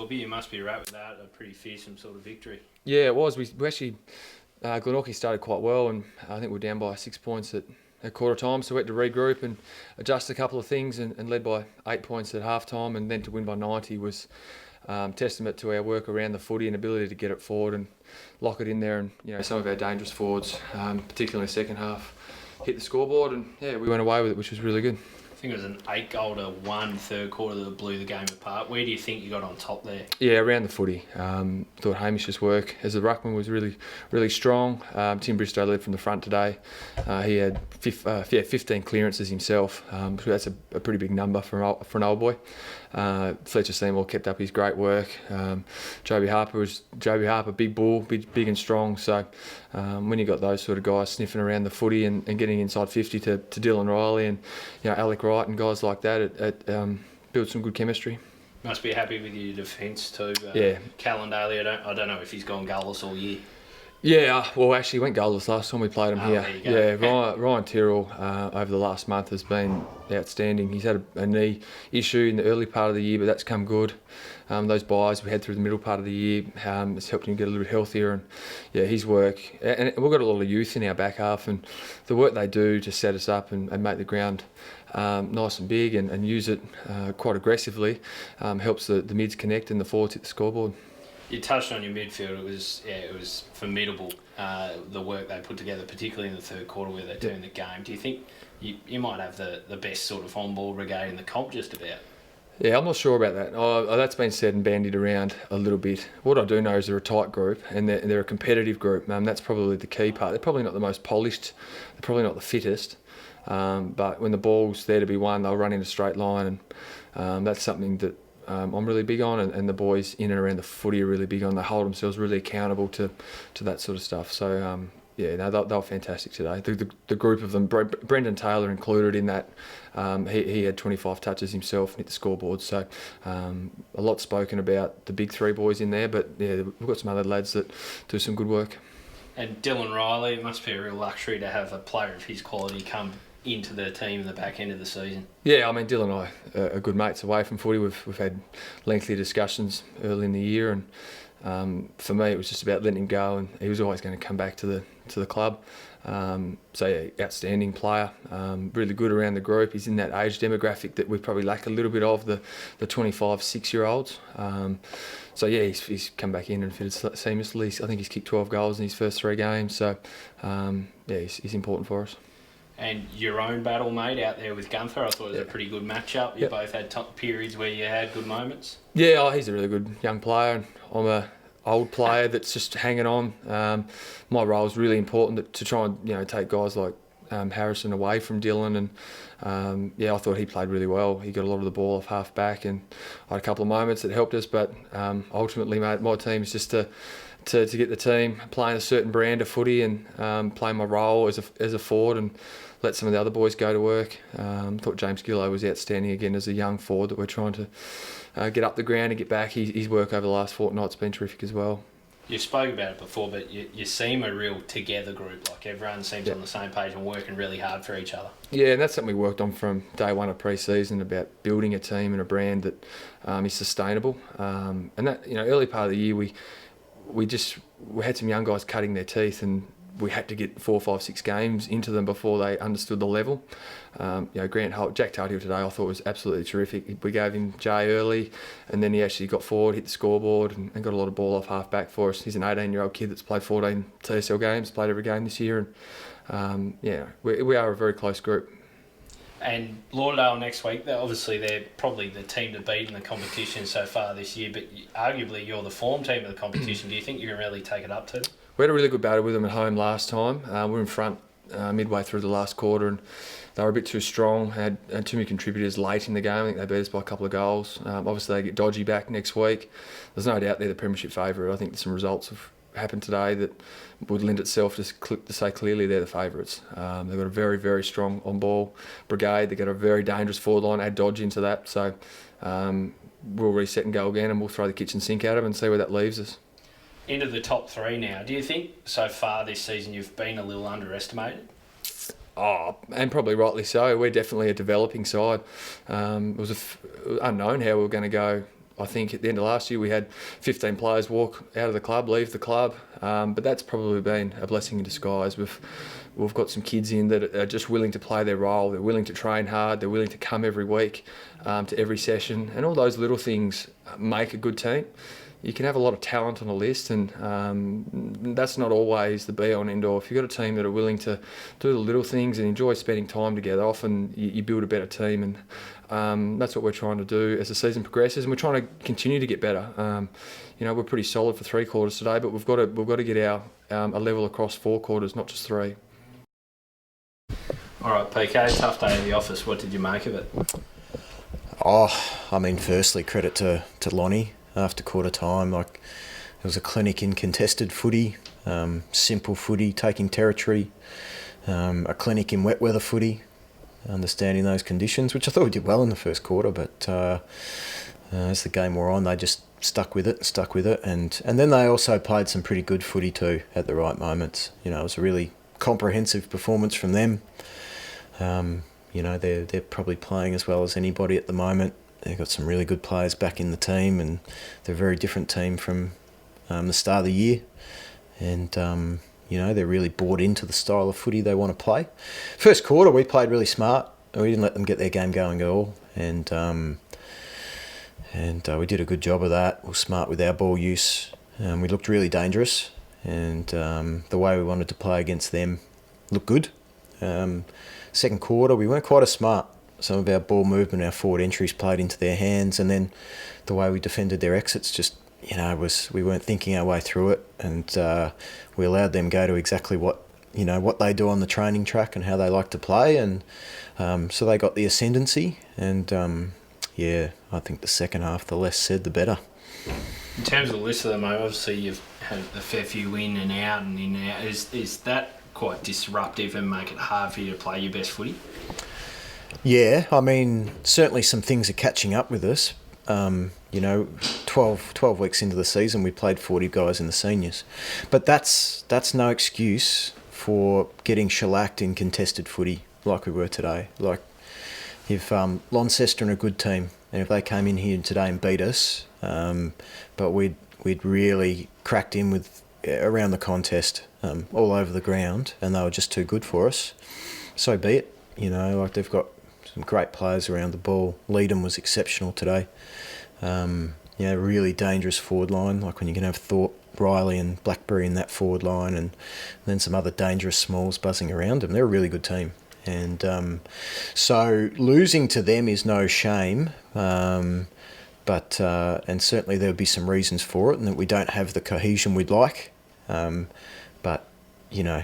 footy. You must be right with that. A pretty fearsome sort of victory. Yeah, it was. We actually, Glenorchy started quite well, and I think we were down by 6 points at quarter time, so we had to regroup and adjust a couple of things, and led by 8 points at half time, and then to win by 90 was testament to our work around the footy and ability to get it forward and lock it in there. And some of our dangerous forwards, particularly in the second half, hit the scoreboard, and we went away with it, which was really good. I think it was an 8-goal to 1 third quarter that blew the game apart. Where do you think you got on top there? Yeah, around the footy. Thought Hamish's work as a ruckman was really, really strong. Tim Bristow led from the front today. He had 15 clearances himself. So that's a pretty big number for an old boy. Fletcher Seymour kept up his great work. Joby Harper, big bull, big and strong. So when you got those sort of guys sniffing around the footy and getting inside 50 to Dylan Riley and Alec Wright and guys like that, it builds some good chemistry. Must be happy with your defence too. Yeah. Calendar, I don't know if he's gone goalless all year. Yeah, well, actually, he went goalless last time we played him here. There you go. Yeah, Ryan Tyrrell over the last month has been outstanding. He's had a knee issue in the early part of the year, but that's come good. Those buys we had through the middle part of the year has helped him get a little bit healthier, and his work. And we've got a lot of youth in our back half, and the work they do to set us up and make the ground nice and big and use it quite aggressively helps the mids connect and the forwards hit the scoreboard. You touched on your midfield. It was formidable, the work they put together, particularly in the third quarter where they turned the game. Do you think you might have the best sort of on-ball brigade in the comp just about? Yeah, I'm not sure about that. That's been said and bandied around a little bit. What I do know is they're a tight group and they're a competitive group. That's probably the key part. They're probably not the most polished. They're probably not the fittest. But when the ball's there to be won, they'll run in a straight line, and that's something that I'm really big on, and the boys in and around the footy are really big on. They hold themselves really accountable to that sort of stuff. So they were fantastic today. The group of them, Brendan Taylor included in that. He had 25 touches himself and hit the scoreboard. So a lot spoken about the big three boys in there, but we've got some other lads that do some good work. And Dylan Riley, it must be a real luxury to have a player of his quality come into the team in the back end of the season. Yeah, I mean, Dylan and I are good mates away from footy. We've had lengthy discussions early in the year, and for me it was just about letting him go, and he was always going to come back to the club. Outstanding player, really good around the group. He's in that age demographic that we probably lack a little bit of, the 25-6-year-olds. He's come back in and fitted seamlessly. I think he's kicked 12 goals in his first 3 games, so he's important for us. And your own battle, mate, out there with Gunther, I thought it was a pretty good matchup. You both had top periods where you had good moments. Yeah, he's a really good young player, and I'm a old player that's just hanging on. My role is really important to try and take guys like Harrison away from Dylan, and I thought he played really well. He got a lot of the ball off half back, and I had a couple of moments that helped us, but ultimately, mate, my team is just to get the team playing a certain brand of footy and playing my role as a forward and let some of the other boys go to work. Thought James Gillow was outstanding again as a young forward that we're trying to get up the ground and get back. His work over the last fortnight's been terrific as well. You spoke about it before, but you seem a real together group. Like everyone seems on the same page and working really hard for each other. Yeah, and that's something we worked on from day one of pre-season, about building a team and a brand that is sustainable. And that early part of the year we had some young guys cutting their teeth, and we had to get 4, 5, 6 games into them before they understood the level. Grant Holt, Jack Tuthill today I thought was absolutely terrific. We gave him Jay early, and then he actually got forward, hit the scoreboard, and got a lot of ball off half back for us. He's an 18-year-old kid that's played 14 TSL games, played every game this year, and we are a very close group. And Lauderdale next week, obviously they're probably the team to beat in the competition so far this year, but arguably you're the form team of the competition. Do you think you can really take it up to them? We had a really good battle with them at home last time. We were in front midway through the last quarter, and they were a bit too strong, had too many contributors late in the game. I think they beat us by a couple of goals. Obviously they get Dodgy back next week. There's no doubt they're the premiership favourite. I think some results have happened today that would lend itself to say clearly they're the favourites. They've got a very, very strong on-ball brigade. They've got a very dangerous forward line, add Dodge into that. So we'll reset and go again, and we'll throw the kitchen sink at them and see where that leaves us. Into the top 3 now. Do you think so far this season you've been a little underestimated? Oh, and probably rightly so. We're definitely a developing side. It was unknown how we were going to go I think at the end of last year we had 15 players walk out of the club, leave the club, but that's probably been a blessing in disguise. We've got some kids in that are just willing to play their role. They're willing to train hard. They're willing to come every week to every session, and all those little things make a good team. You can have a lot of talent on a list, and that's not always the be-all and end-all. If you've got a team that are willing to do the little things and enjoy spending time together, often you build a better team, and that's what we're trying to do as the season progresses, and we're trying to continue to get better. We're pretty solid for 3 quarters today, but we've got to get our a level across 4 quarters, not just 3. All right, PK, tough day in the office. What did you make of it? Firstly, credit to Lonnie. After quarter time, it was a clinic in contested footy, simple footy, taking territory, a clinic in wet weather footy, understanding those conditions, which I thought we did well in the first quarter, but as the game wore on, they just stuck with it, and then they also played some pretty good footy too at the right moments. It was a really comprehensive performance from them. They're probably playing as well as anybody at the moment. They've got some really good players back in the team, and they're a very different team from the start of the year. And, they're really bought into the style of footy they want to play. First quarter, we played really smart. We didn't let them get their game going at all. And we did a good job of that. We were smart with our ball use. We looked really dangerous. And the way we wanted to play against them looked good. Second quarter, we weren't quite as smart. Some of our ball movement, our forward entries played into their hands, and then the way we defended their exits just, we weren't thinking our way through it, and we allowed them go to exactly what they do on the training track and how they like to play, and so they got the ascendancy, and I think the second half, the less said, the better. In terms of the list of them, obviously you've had a fair few in and out and in and out. Is that quite disruptive and make it hard for you to play your best footy? Yeah, certainly some things are catching up with us. 12 weeks into the season, we played 40 guys in the seniors. But that's no excuse for getting shellacked in contested footy like we were today. Like, if Launceston are a good team, and if they came in here today and beat us, but we'd really cracked in with around the contest, all over the ground, and they were just too good for us, so be it. They've got some great players around the ball. Leedham was exceptional today. Really dangerous forward line, like when you can have Thorp, Riley and Blackberry in that forward line, and then some other dangerous smalls buzzing around them. They're a really good team. And so losing to them is no shame, but certainly there would be some reasons for it, and that we don't have the cohesion we'd like. But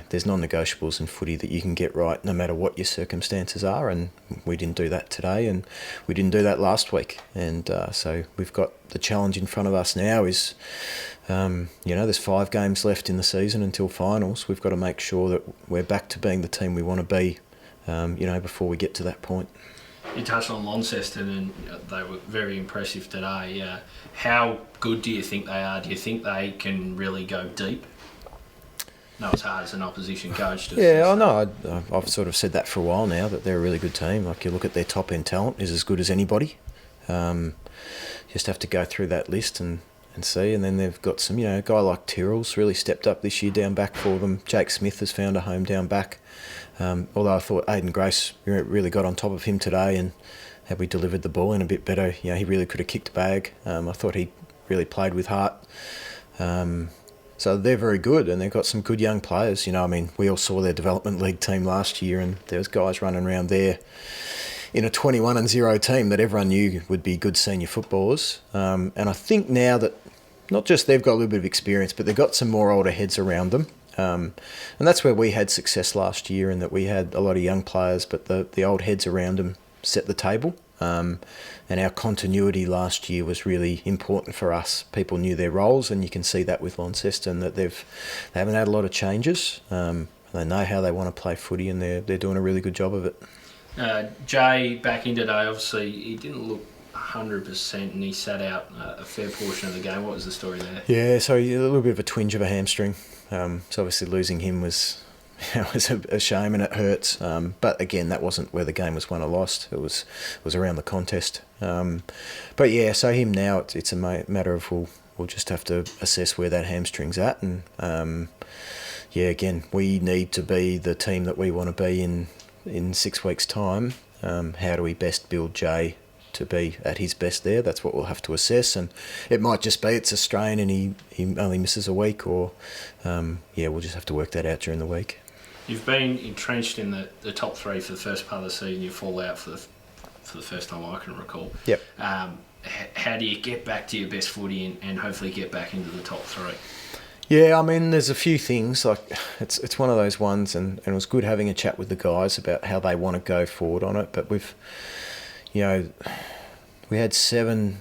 there's non-negotiables in footy that you can get right no matter what your circumstances are, and we didn't do that today, and we didn't do that last week. And so we've got the challenge in front of us now is, there's 5 games left in the season until finals. We've got to make sure that we're back to being the team we want to be, before we get to that point. You touched on Launceston, and they were very impressive today. How good do you think they are? Do you think they can really go deep? No, it's hard as an opposition coach to... Yeah, I know. I've sort of said that for a while now, that they're a really good team. Like, you look at their top-end talent, is as good as anybody. Just have to go through that list and see. And then they've got some, a guy like Tyrrell's really stepped up this year down back for them. Jake Smith has found a home down back. Although I thought Aidan Grace really got on top of him today, and had we delivered the ball in a bit better, he really could have kicked a bag. I thought he really played with heart. So they're very good, and they've got some good young players. We all saw their development league team last year, and there was guys running around there in a 21-0 team that everyone knew would be good senior footballers. And I think now that not just they've got a little bit of experience, but they've got some more older heads around them. And that's where we had success last year, in that we had a lot of young players, but the old heads around them set the table. And our continuity last year was really important for us. People knew their roles, and you can see that with Launceston, that they haven't had a lot of changes. They know how they want to play footy, and they're doing a really good job of it. Jay, back in today, obviously he didn't look 100%, and he sat out a fair portion of the game. What was the story there? Yeah, so a little bit of a twinge of a hamstring. So obviously losing him was it was a shame and it hurts. But again, that wasn't where the game was won or lost. It was around the contest. But yeah, so him now, it's a matter of we'll just have to assess where that hamstring's at. And yeah, again, we need to be the team that we want to be in 6 weeks' time. How do we best build Jay to be at his best there? That's what we'll have to assess, and it might just be it's a strain and he only misses a week, or we'll just have to work that out during the week. You've been entrenched in the top 3 for the first part of the season. You fall out for the first time I can recall. Yep. How do you get back to your best footy and hopefully get back into the top 3? Yeah, I mean, there's a few things. Like it's one of those ones, and it was good having a chat with the guys about how they want to go forward on it. But we had 7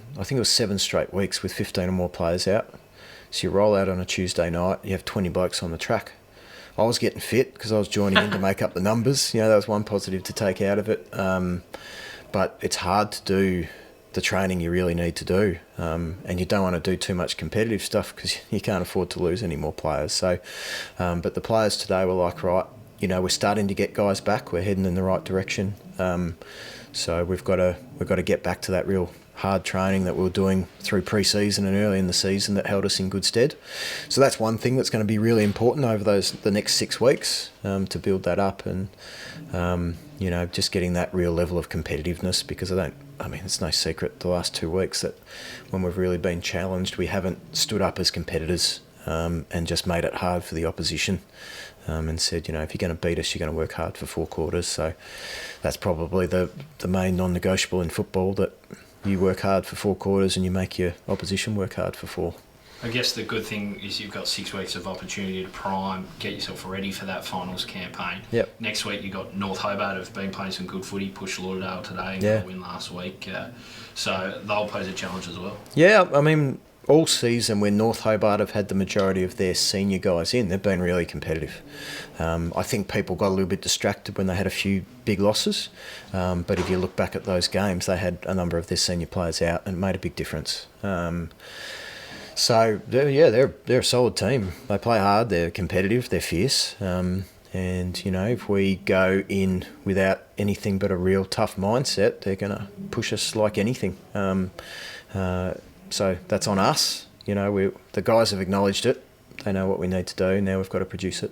straight weeks with 15 or more players out. So you roll out on a Tuesday night, you have 20 blokes on the track. I was getting fit because I was joining in to make up the numbers. That was one positive to take out of it. But it's hard to do the training you really need to do. And you don't want to do too much competitive stuff because you can't afford to lose any more players. So, but the players today were like, right, we're starting to get guys back. We're heading in the right direction. So we've got to get back to that real hard training that we were doing through pre-season and early in the season that held us in good stead. So that's one thing that's going to be really important over the next 6 weeks to build that up, and just getting that real level of competitiveness, because it's no secret the last 2 weeks that when we've really been challenged, we haven't stood up as competitors and just made it hard for the opposition. And said, if you're going to beat us, you're going to work hard for 4 quarters. So that's probably the main non-negotiable in football, that you work hard for 4 quarters and you make your opposition work hard for 4. I guess the good thing is you've got 6 weeks of opportunity to prime, get yourself ready for that finals campaign. Yep. Next week you've got North Hobart, have been playing some good footy, pushed Lauderdale today and got a win last week. So they'll pose a challenge as well. Yeah, I mean, all season when North Hobart have had the majority of their senior guys in, they've been really competitive. I think people got a little bit distracted when they had a few big losses, but if you look back at those games, they had a number of their senior players out and it made a big difference. So they're a solid team. They play hard, they're competitive, they're fierce, and if we go in without anything but a real tough mindset, they're going to push us like anything. So that's on us. The guys have acknowledged it. They know what we need to do. Now we've got to produce it.